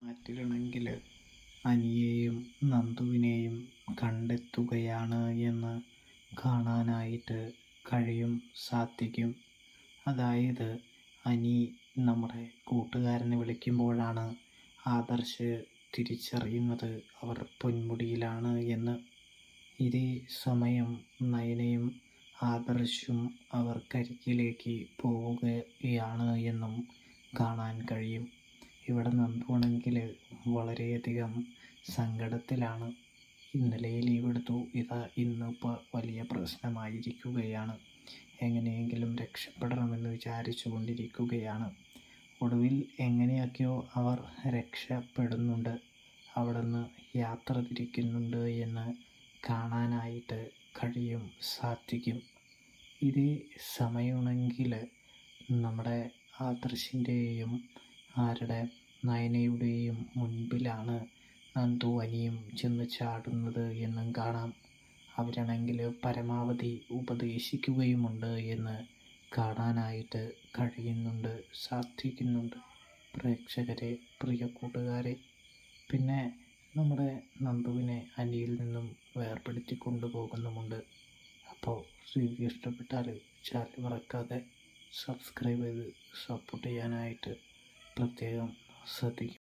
മാറ്റിടണമെങ്കിൽ അനിയെയും നന്ദുവിനെയും കണ്ടെത്തുകയാണ് എന്ന് കാണാനായിട്ട് സാധിക്കും. അതായത് അനി നമ്മുടെ കൂട്ടുകാരനെ വിളിക്കുമ്പോഴാണ് ആദർശ് തിരിച്ചറിയുന്നത് അവർ പൊന്മുടിയിലാണ് എന്ന്. ഇതേ സമയം നയനയും ആദർശും അവർക്കരികിലേക്ക് പോവുകയാണ് എന്നും കാണാൻ കഴിയും. ഇവിടെ നന്ദുവാണെങ്കിൽ വളരെയധികം സങ്കടത്തിലാണ്. ഇന്നലെ ലീവ് എടുത്തു, ഇന്നിപ്പോൾ വലിയ പ്രശ്നമായിരിക്കുകയാണ്. എങ്ങനെയെങ്കിലും രക്ഷപ്പെടണമെന്ന് വിചാരിച്ചു കൊണ്ടിരിക്കുകയാണ്. ഒടുവിൽ എങ്ങനെയൊക്കെയോ അവർ രക്ഷപ്പെടുന്നുണ്ട്, അവിടുന്ന് യാത്ര തിരിക്കുന്നുണ്ട് എന്ന് കാണാനായിട്ട് സാധിക്കും. ഇതേ സമയമാണെങ്കിൽ നമ്മുടെ ആദർശിൻ്റെയും നയനയുടെയും മുൻപിലാണ് നന്ദു അനിയും ചെന്ന് ചാടുന്നത് എന്നും കാണാം. അവരാണെങ്കിൽ പരമാവധി ഉപദേശിക്കുകയുമുണ്ട് എന്ന് കാണാനായിട്ട് സാധിക്കുന്നുണ്ട്. പ്രേക്ഷകരെ, പ്രിയ കൂട്ടുകാരെ, പിന്നെ നമ്മുടെ നന്ദുവിനെ അനിയിൽ നിന്നും വേർപെടുത്തി കൊണ്ടുപോകുന്നുമുണ്ട്. അപ്പോൾ റിവ്യൂ ഇഷ്ടപ്പെട്ടാൽ ചാനൽ മറക്കാതെ സബ്സ്ക്രൈബ് ചെയ്ത് സപ്പോർട്ട് ചെയ്യാനായിട്ട് പ്രത്യേകം ശ്രദ്ധിക്കും.